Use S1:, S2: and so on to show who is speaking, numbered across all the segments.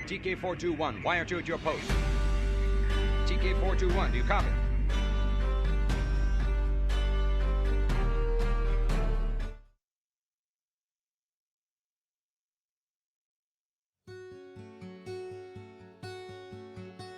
S1: TK421, wire 2 at your post. TK421, do you copy?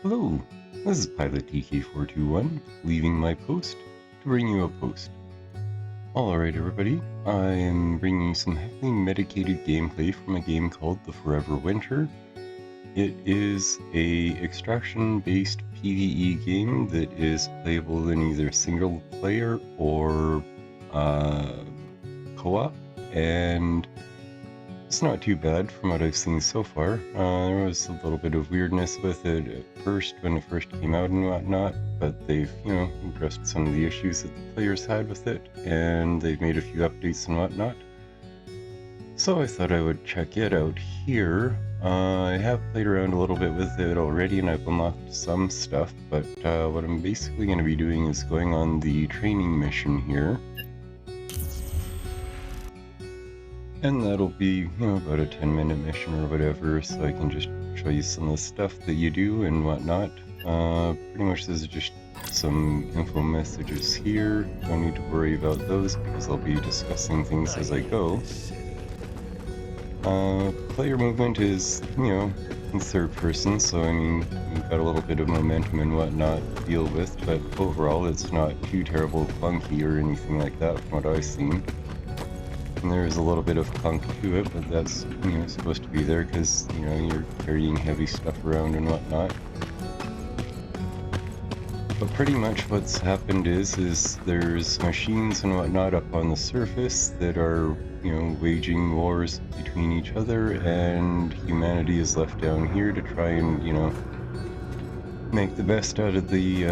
S2: Hello, this is Pilot TK421, leaving my post to bring you a post. Alright everybody, I am bringing you some heavily medicated gameplay from a game called The Forever Winter. It is a extraction-based PvE game that is playable in either single player or co-op, and it's not too bad from what I've seen so far. There was a little bit of weirdness with it at first when it first came out and whatnot, but they've, addressed some of the issues that the players had with it, and they've made a few updates and whatnot. So I thought I would check it out here. I have played around a little bit with it already and I've unlocked some stuff, but what I'm basically going to be doing is going on the training mission here. And that'll be, about a 10-minute mission or whatever, so I can just show you some of the stuff that you do and whatnot. Pretty much this is just some info messages here. Don't need to worry about those because I'll be discussing things as I go. Player movement is, in third person, so I mean, you've got a little bit of momentum and whatnot to deal with, but overall it's not too terrible clunky or anything like that from what I've seen. And there's a little bit of clunk to it, but that's, supposed to be there because, you're carrying heavy stuff around and whatnot. But pretty much what's happened is there's machines and whatnot up on the surface that are, waging wars between each other, and humanity is left down here to try and, make the best out of the,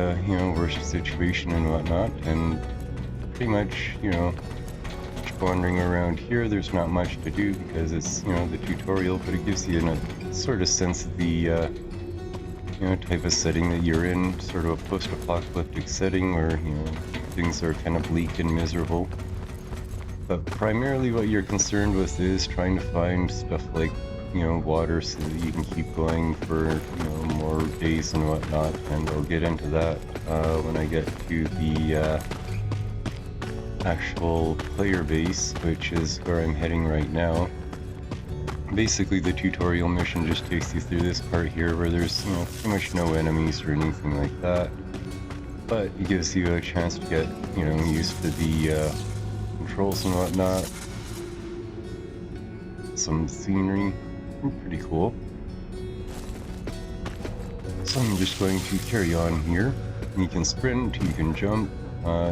S2: worst situation and whatnot. And pretty much, wandering around here, there's not much to do because it's, the tutorial, but it gives you a sort of sense of the, type of setting that you're in, sort of a post-apocalyptic setting where, things are kind of bleak and miserable. But primarily what you're concerned with is trying to find stuff like, water so that you can keep going for, more days and whatnot, and I'll get into that when I get to the actual player base, which is where I'm heading right now. Basically the tutorial mission just takes you through this part here where there's, pretty much no enemies or anything like that, but it gives you a chance to get, used to the controls and whatnot. Some scenery, pretty cool. So I'm just going to carry on here. You can sprint, you can jump,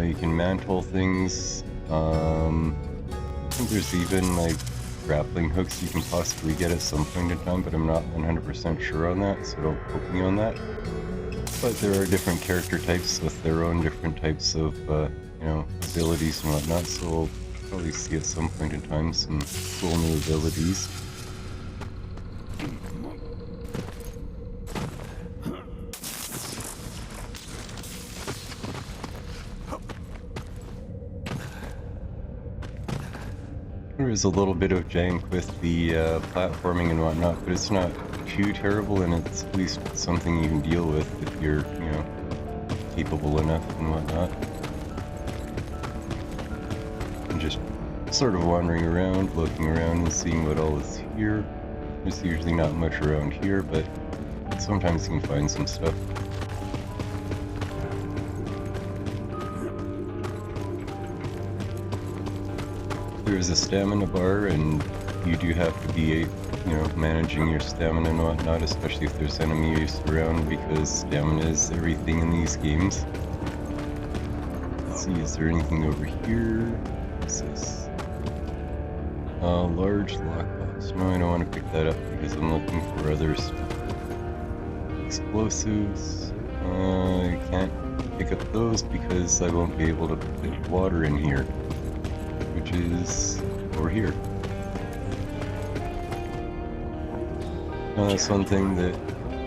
S2: you can mantle things. I think there's even like grappling hooks you can possibly get at some point in time, but I'm not 100% sure on that, so don't quote me on that. But there are different character types with their own different types of, abilities and whatnot, so we'll probably see at some point in time some cool new abilities. There is a little bit of jank with the platforming and whatnot, but it's not too terrible, and it's at least something you can deal with if you're, capable enough and whatnot. And just sort of wandering around, looking around and seeing what all is here. There's usually not much around here, but sometimes you can find some stuff. There's a stamina bar, and you do have to be, managing your stamina and whatnot, especially if there's enemies around, because stamina is everything in these games. Let's see, is there anything over here? What's this? Large lockbox. No, I don't want to pick that up because I'm looking for other stuff. Explosives. I can't pick up those because I won't be able to put water in here, which is over here. Now that's one thing that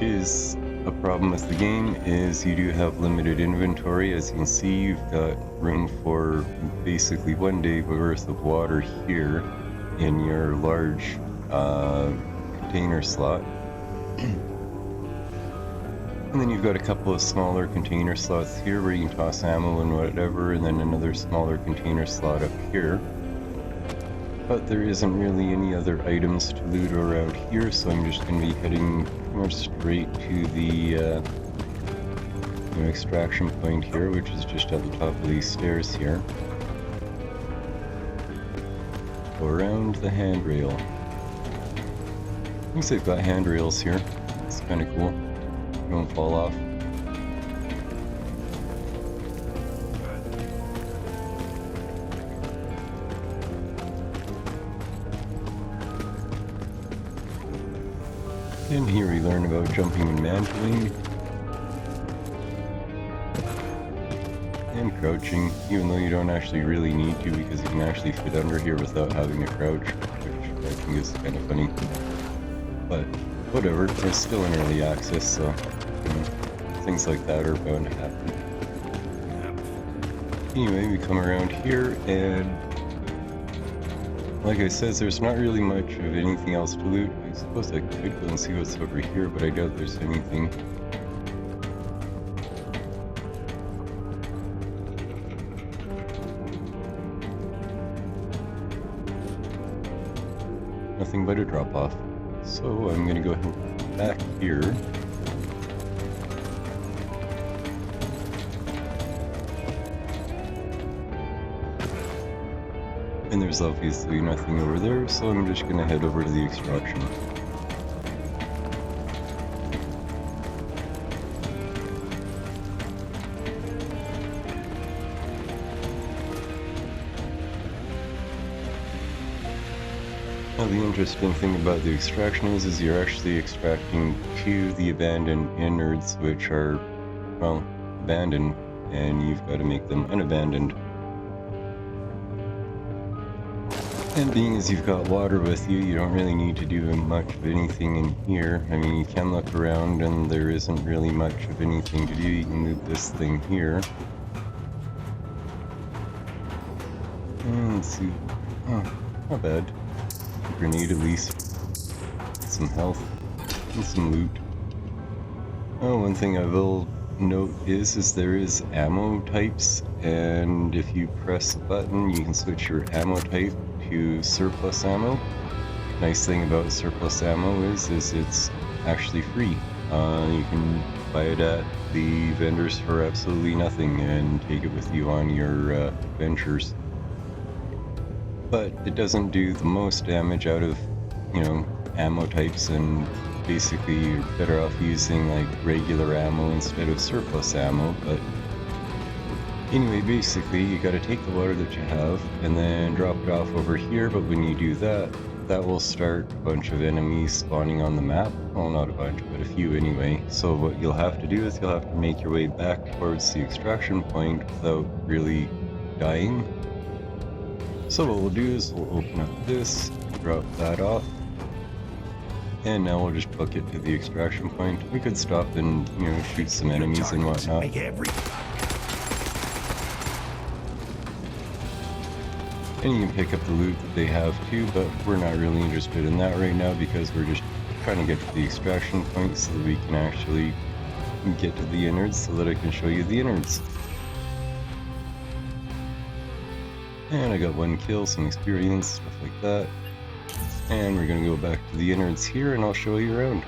S2: is a problem with the game, is you do have limited inventory. As you can see, you've got room for basically 1 day worth of water here in your large container slot. And then you've got a couple of smaller container slots here where you can toss ammo and whatever, and then another smaller container slot up here. But there isn't really any other items to loot around here, so I'm just going to be heading pretty much straight to the extraction point here, which is just at the top of these stairs here. Go around the handrail. Looks like they've got handrails here. It's kind of cool. Don't fall off. And here we learn about jumping and mantling. And crouching, even though you don't actually really need to because you can actually fit under here without having to crouch, which I think is kind of funny. But whatever, it's still in early access, so things like that are bound to happen. Anyway, we come around here, and like I said, there's not really much of anything else to loot. I suppose I could go and see what's over here, but I doubt there's anything. Nothing but a drop off. So I'm gonna go ahead back here. And there's obviously nothing over there, so I'm just gonna head over to the extraction. Now the interesting thing about the extraction is you're actually extracting to the abandoned innards, which are, well, abandoned, and you've got to make them unabandoned. And being as you've got water with you, you don't really need to do much of anything in here. I mean, you can look around and there isn't really much of anything to do. You can move this thing here. And let's see. Oh, not bad. Grenade at least. Some health. And some loot. Oh, one thing I will note is there is ammo types, and if you press a button, you can switch your ammo type to surplus ammo. Nice thing about surplus ammo is it's actually free. You can buy it at the vendors for absolutely nothing and take it with you on your adventures. But it doesn't do the most damage out of, ammo types, and basically you're better off using like regular ammo instead of surplus ammo. But anyway, basically you got to take the water that you have and then drop it off over here, but when you do that, that will start a bunch of enemies spawning on the map. Well, not a bunch, but a few anyway. So what you'll have to do is you'll have to make your way back towards the extraction point without really dying. So what we'll do is we'll open up this, drop that off, and now we'll just book it to the extraction point. We could stop and, shoot some enemies and whatnot. And you can pick up the loot that they have too, but we're not really interested in that right now because we're just trying to get to the extraction point so that we can actually get to the innards so that I can show you the innards. And I got 1 kill, some experience, stuff like that. And we're gonna go back to the innards here and I'll show you around.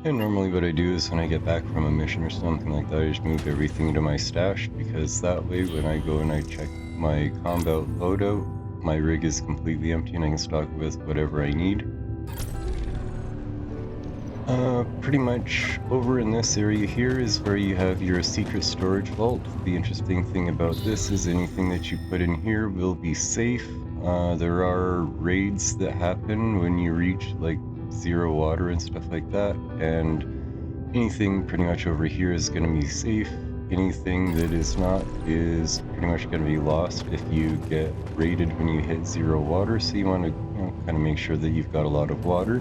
S2: And normally what I do is when I get back from a mission or something like that, I just move everything into my stash, because that way when I go and I check my combat loadout, my rig is completely empty and I can stock it with whatever I need. Pretty much over in this area here is where you have your secret storage vault. The interesting thing about this is anything that you put in here will be safe. There are raids that happen when you reach like 0 water and stuff like that, and anything pretty much over here is going to be safe. Anything that is not is pretty much going to be lost if you get raided when you hit 0 water, so you want to kind of make sure that you've got a lot of water.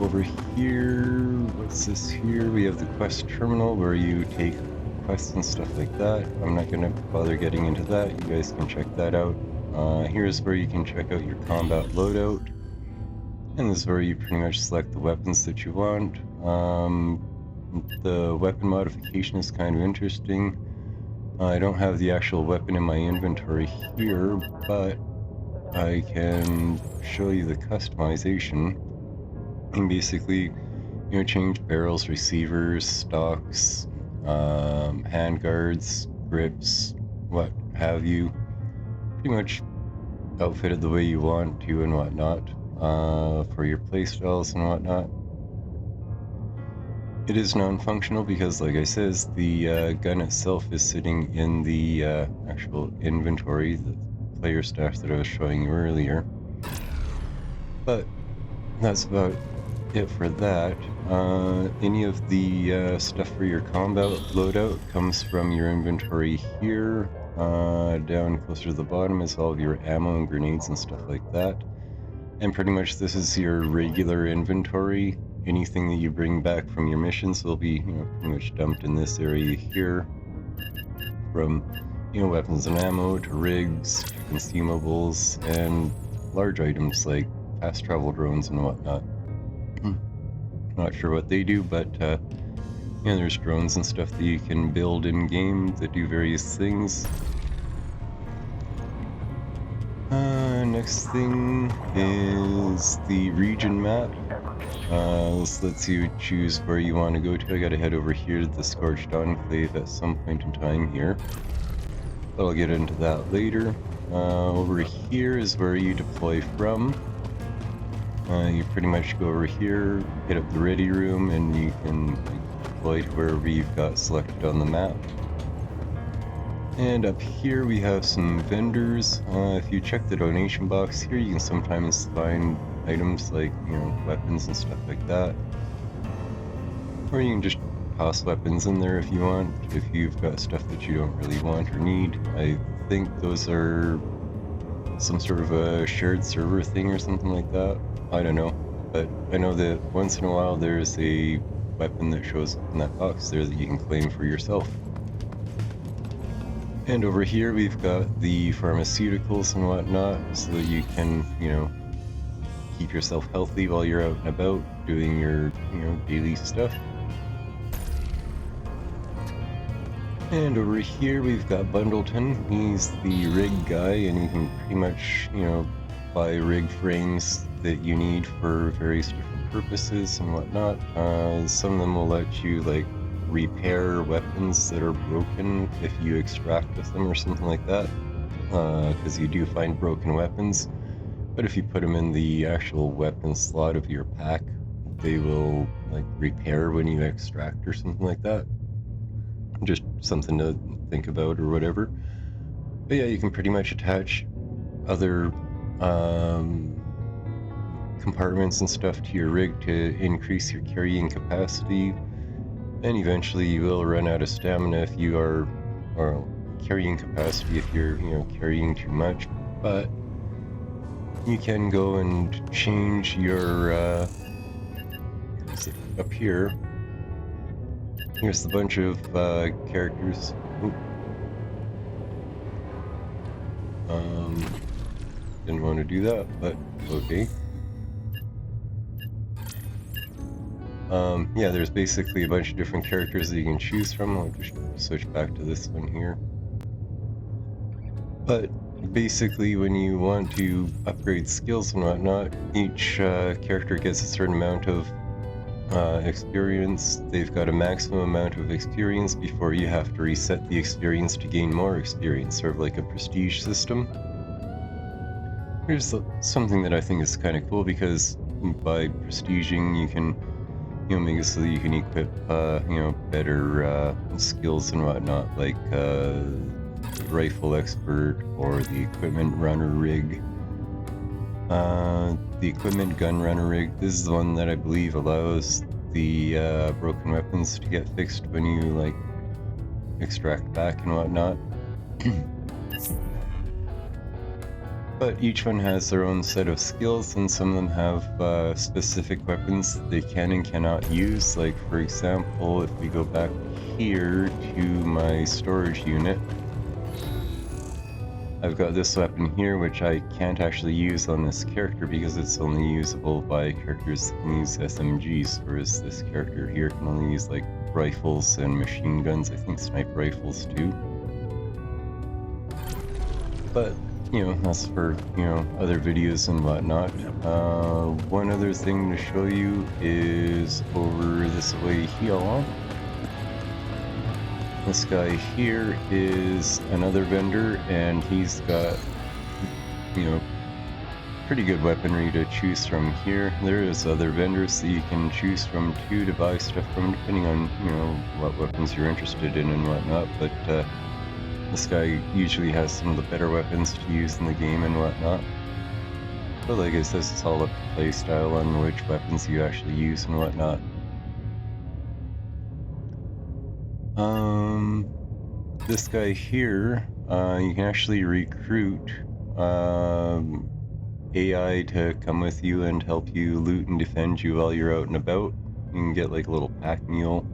S2: Over here, what's this here? We have the quest terminal where you take quests and stuff like that. I'm not going to bother getting into that. You guys can check that out. Here's where you can check out your combat loadout. And this is where you pretty much select the weapons that you want. The weapon modification is kind of interesting. I don't have the actual weapon in my inventory here, but I can show you the customization. And basically, change barrels, receivers, stocks, handguards, grips, what have you. Pretty much outfit it the way you want to and whatnot, for your playstyles and whatnot. It is non-functional because, like I says, the gun itself is sitting in the actual inventory, the player stuff that I was showing you earlier. But that's about it for that. Any of the stuff for your combat loadout comes from your inventory here. Down closer to the bottom is all of your ammo and grenades and stuff like that. And pretty much this is your regular inventory. Anything that you bring back from your missions will be, pretty much dumped in this area here. From, weapons and ammo to rigs to consumables and large items like fast travel drones and whatnot. Not sure what they do, but there's drones and stuff that you can build in game that do various things. Next thing is the region map. This lets you choose where you want to go to. I gotta head over here to the Scorched Enclave at some point in time here. But I'll get into that later. Over here is where you deploy from. You pretty much go over here, hit up the ready room, and you can deploy to wherever you've got selected on the map. And up here we have some vendors. If you check the donation box here, you can sometimes find items like, weapons and stuff like that. Or you can just toss weapons in there if you want, if you've got stuff that you don't really want or need. I think those are some sort of a shared server thing or something like that. I don't know, but I know that once in a while there's a weapon that shows up in that box there that you can claim for yourself. And over here we've got the pharmaceuticals and whatnot, so that you can, keep yourself healthy while you're out and about doing your, daily stuff. And over here we've got Bundleton. He's the rig guy, and you can pretty much, buy rig frames that you need for various different purposes and whatnot. Some of them will let you, repair weapons that are broken if you extract with them or something like that, because you do find broken weapons. But if you put them in the actual weapon slot of your pack, they will repair when you extract or something like that. Just something to think about or whatever. But yeah, you can pretty much attach other compartments and stuff to your rig to increase your carrying capacity. And eventually you will run out of stamina if you are, or carrying capacity if you're, carrying too much. But you can go and change your, up here. Here's a bunch of characters. Didn't want to do that, but okay. Yeah, there's basically a bunch of different characters that you can choose from. I'll just switch back to this one here. But basically, when you want to upgrade skills and whatnot, each character gets a certain amount of experience. They've got a maximum amount of experience before you have to reset the experience to gain more experience, sort of like a prestige system. Here's something that I think is kind of cool, because by prestiging you can make it so that you can equip better skills and whatnot, like rifle expert or the equipment runner rig. The equipment gun runner rig, this is the one that I believe allows the broken weapons to get fixed when you extract back and whatnot. But each one has their own set of skills, and some of them have specific weapons they can and cannot use. Like, for example, if we go back here to my storage unit, I've got this weapon here, which I can't actually use on this character because it's only usable by characters that can use SMGs, whereas this character here can only use, like, rifles and machine guns, I think sniper rifles too. But you know, that's for, you know, other videos and whatnot. One other thing to show you is over this way here. This guy here is another vendor, and he's got, you know, pretty good weaponry to choose from here. There is other vendors that you can choose from too to buy stuff from, depending on, you know, what weapons you're interested in and whatnot, but this guy usually has some of the better weapons to use in the game and whatnot. But like I said, it's all up to playstyle on which weapons you actually use and whatnot. This guy here, you can actually recruit AI to come with you and help you loot and defend you while you're out and about. You can get like a little pack mule,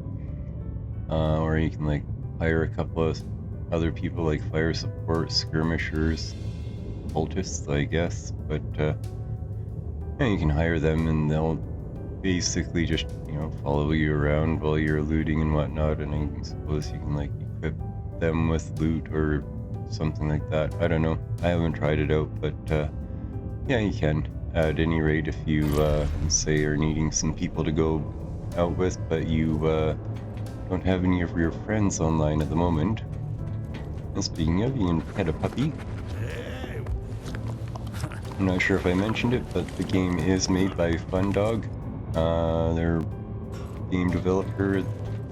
S2: or you can like hire a couple of other people like fire support, skirmishers, cultists, I guess. But yeah, you can hire them and they'll basically just, you know, follow you around while you're looting and whatnot. And I suppose you can like equip them with loot or something like that. I don't know. I haven't tried it out, but yeah, you can at any rate if you say are needing some people to go out with, but you don't have any of your friends online at the moment. And speaking of, you can pet a puppy. I'm not sure if I mentioned it, but the game is made by Fundog. They're a game developer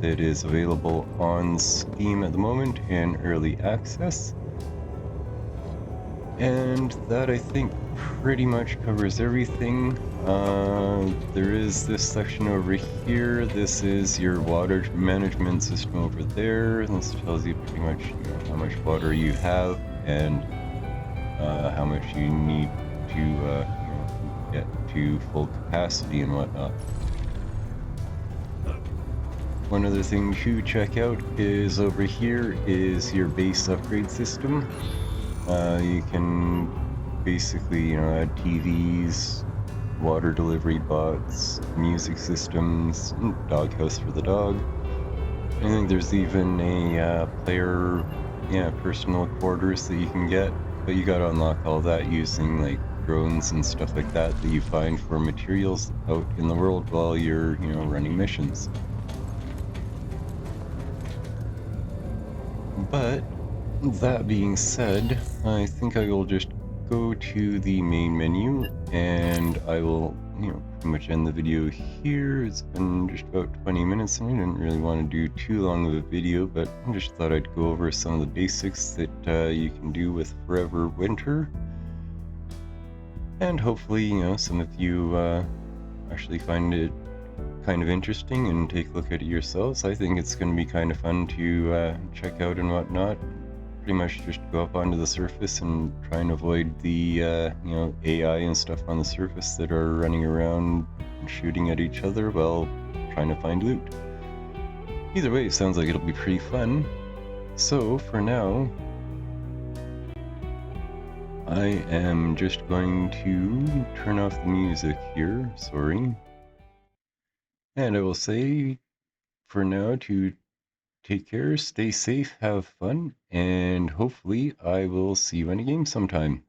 S2: that is available on Steam at the moment in early access. And that, I think, pretty much covers everything. There is this section over here. This is your water management system over there. This tells you pretty much, you know, how much water you have and how much you need to you know, get to full capacity and whatnot. One other thing to check out is over here is your base upgrade system. You can basically, you know, add TVs, water delivery bots, music systems, doghouse for the dog. I think there's even a player, personal quarters that you can get, but you gotta unlock all that using like drones and stuff like that that you find for materials out in the world while you're, you know, running missions. But that being said, I think I will just go to the main menu and I will, you know, pretty much end the video here. It's been just about 20 minutes and I didn't really want to do too long of a video, but I just thought I'd go over some of the basics that you can do with Forever Winter. And hopefully, you know, some of you actually find it kind of interesting and take a look at it yourselves. I think it's going to be kind of fun to check out and whatnot. Pretty much just go up onto the surface and try and avoid the you know, AI and stuff on the surface that are running around and shooting at each other while trying to find loot. Either way, it sounds like it'll be pretty fun. So for now, I am just going to turn off the music here, sorry. And I will say for now to take care, stay safe, have fun, and hopefully I will see you in a game sometime.